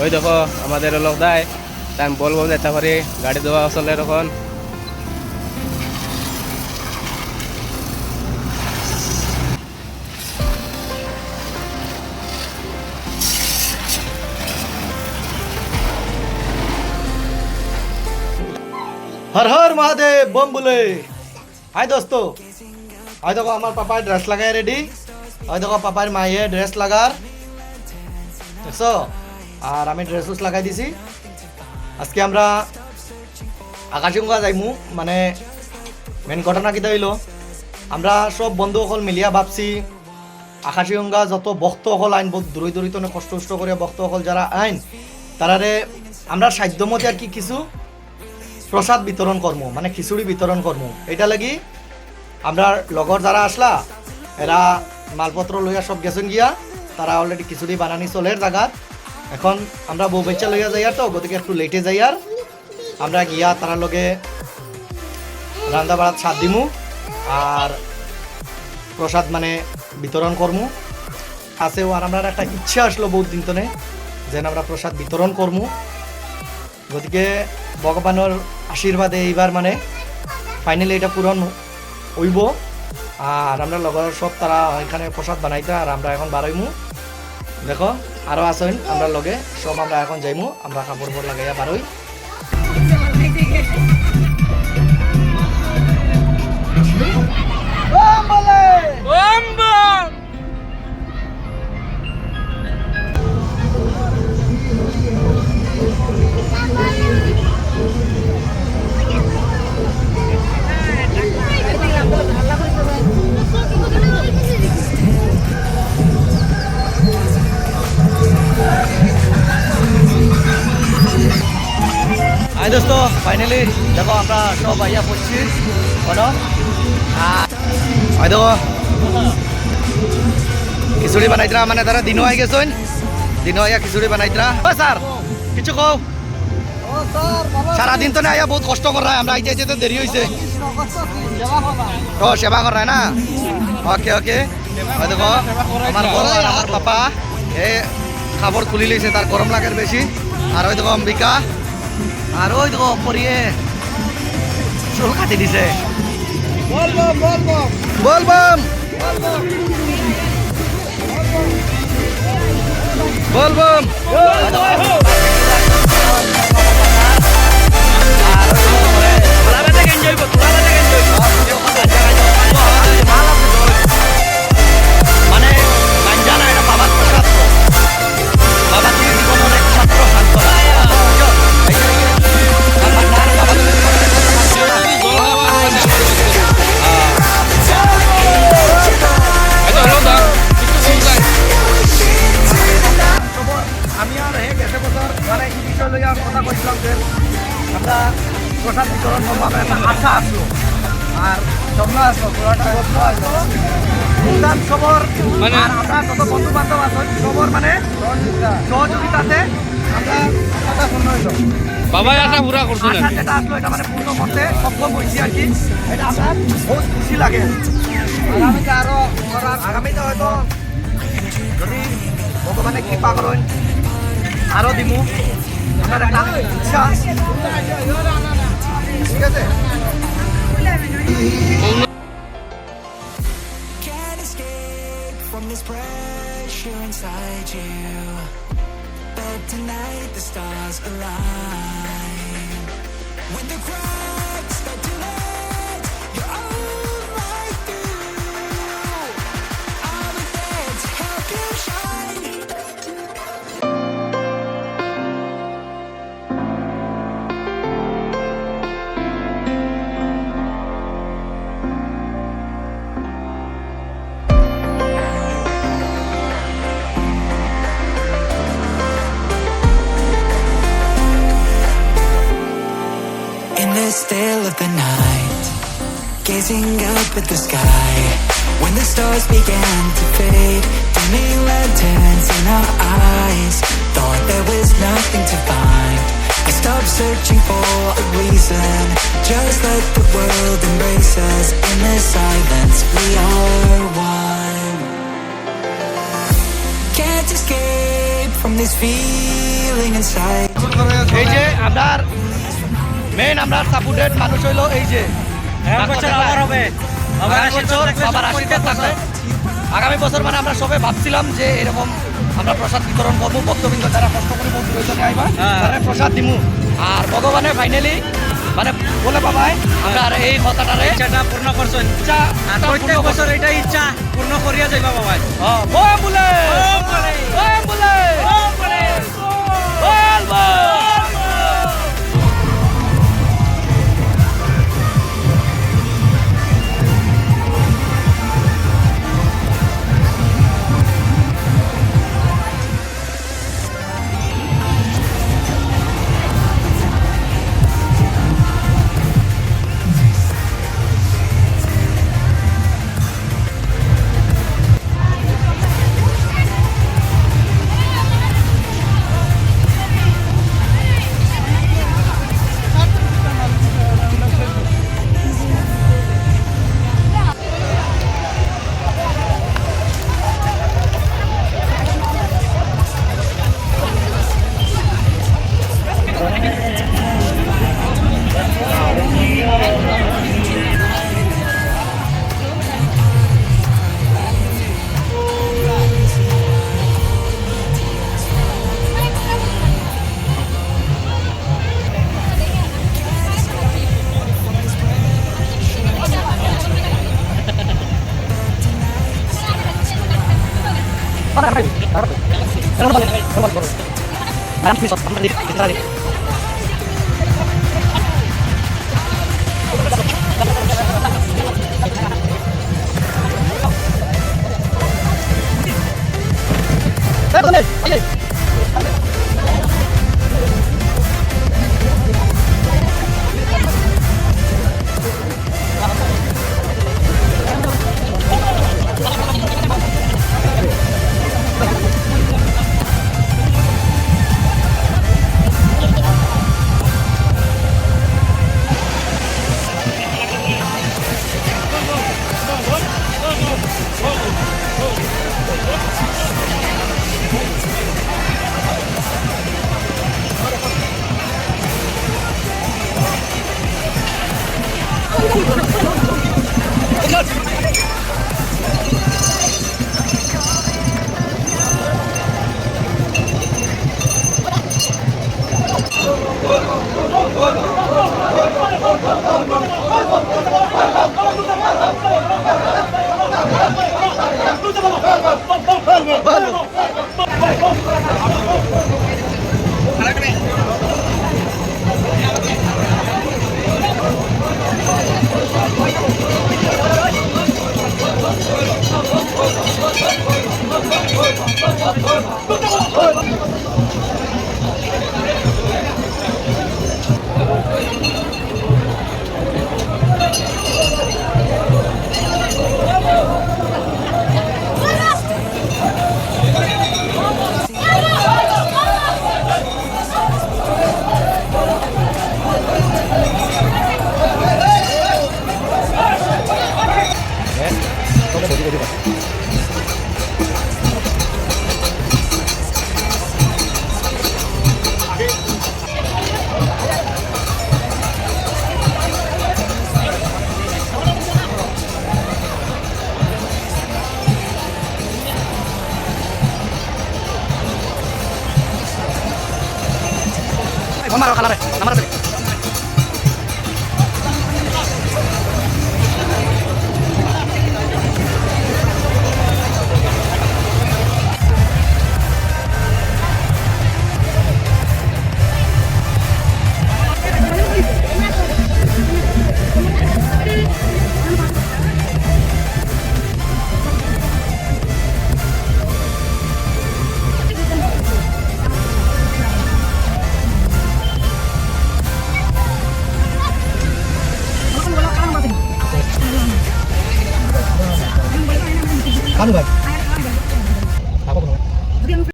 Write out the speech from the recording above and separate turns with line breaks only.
ওই দেখো আমাদের লোক দেয়, তাই আমি বলবো যেতে পারি গাড়ি দেওয়া আসলে এখন।
हर हर महादेव बम बोले। हाय दोस्तों, हाय देखो हमारे पापा ड्रेस लगाए रेडी। हाय देखो पापार माइये ड्रेस लागार দেখছো। আর আমি ড্রেস উস লাগাই দিছি। আজকে আমরা আকাশগঙ্গা যাইমু। মানে মেন ঘটনা কিটা হইল, আমরা সব বন্ধুসকল মিলিয়া ভাবছি আকাশগঙ্গা যত ভক্তসকল আইন বহুত দূরই দূরই তো কষ্ট কষ্ট করে ভক্তসকল যারা আইন তারারে আমরা সাধ্যমতে আর কি কিছু প্রসাদ বিতরণ করবো, মানে খিচুড়ি বিতরণ করবো। এটা লাগি আমরা লগর যারা আসলা এরা মালপত্র লইয়া সব গেছেন গিয়া, তারা অলরেডি খিচুড়ি বানানি চলের জায়গাত। এখন আমরা বউ বাচ্চা লইয়া যাই আর তো গতিকে একটু লেটে যাই আর আমরা গিয়া তার লগে রান্না বাড়াত সাথ দিমু আর প্রসাদ মানে বিতরণ করমু আছেও। আর আমরা একটা ইচ্ছা আসলো বহুত দিন তনে যেন আমরা প্রসাদ বিতরণ করমু। গতিকে ভগবানের আশীর্বাদে এইবার মানে ফাইনালি এটা পূরণ হইব। আর আমরা লগর সব তারা এখানে প্রসাদ বানাইতে আর আমরা এখন বারইমু। দেখো আরও আসেন আমরা লগে সব, আমরা এখন যাইমু, আমরা কাপড় পর লাগাইয়া বারই। হাই দোস্ত, ফাইনালি দেখো আমরা সব আইয়া পড়ছি। দেখো খিচুড়ি বানাইতরা, মানে তারা দিনও আই গেছেন, দিনও আইয়া খিচুড়ি বানাইতরা। ও স্যার কিছু কও। সারাদিন তো না আইয়া বহুত কষ্ট করা, আমরা আইতে আইতে তো দেরি হয়েছে। ও সেবা করায় না, ওকে ওকে। দেখো আমার বড় আর আমার পাপা এ খাবার খুলি লইছে, তার গরম লাগার বেশি। আর ওই দেখো অম্বিকা, আর ওই দেখো পরিয়ে চুল কাটি দিছে। বলবম বলবম বলবম বলবম। মানে গাঞ্জানা এটা বাবার প্রসাদ, বাবা থেকে জীবনের একমাত্র সান্ত্বনা। আমি আর হে গেছে বছর মানে এই বিষয় লইয়া কথা কইছিলাম যে আমরা প্রসাদ বিতরণ করবো, আমার একটা আশা আসলো আর স্বপ্ন আসলো, পুরাটা স্বপ্ন আসলো। সবর মানে আমরা যত বন্ধু বান্ধব আছেন সবর মানে সহযোগিতাতে আমরা কথা শূন্য হইল।
বাবাই আশা পুরা করছেন,
যেটা আসলো এটা মানে পূর্ণ করতে সক্ষম হয়েছি আর কি। এটা আমার বহুত খুশি লাগে। আগামীতে আরো আগামীতে হয়তো যদি ভগবানে কৃপা করেন আরো দিমু, আমার একটা ইচ্ছা। ঠিক আছে।
This pressure inside you, but tonight the stars align. When the cracks start to let you're all right through, I'll be there to help you shine. The still of the night, gazing up at the sky, when the stars began to fade, dimming lanterns in our eyes, thought there was nothing to find. I stopped searching for a reason, just let the world embrace us. In the silence we are one. Can't escape from this feeling inside.
এই যে আপনার main আমরা supported মানুষ হইলো এই যে সবার আশীর্বাদ থাকবে। আগামী বছর মানে আমরা সবাই ভাবছিলাম যে এরকম আমরা প্রসাদ বিতরণ করবো, ভক্তবৃন্দ যারা কষ্ট করে মন্দির হইতে আইবা তারা প্রসাদ দিমু। আর ভগবানে ফাইনালি মানে বলে বাবাই আমরা আর এই কথাটারে
ইচ্ছাটা পূর্ণ করছেন
ইচ্ছা
আর প্রত্যেক বছর এটা ইচ্ছা পূর্ণ করিয়া যাইবা বাবা।
বল বলে বল বলে বল বল। Vamos a calar, vamos a Kan, Bang?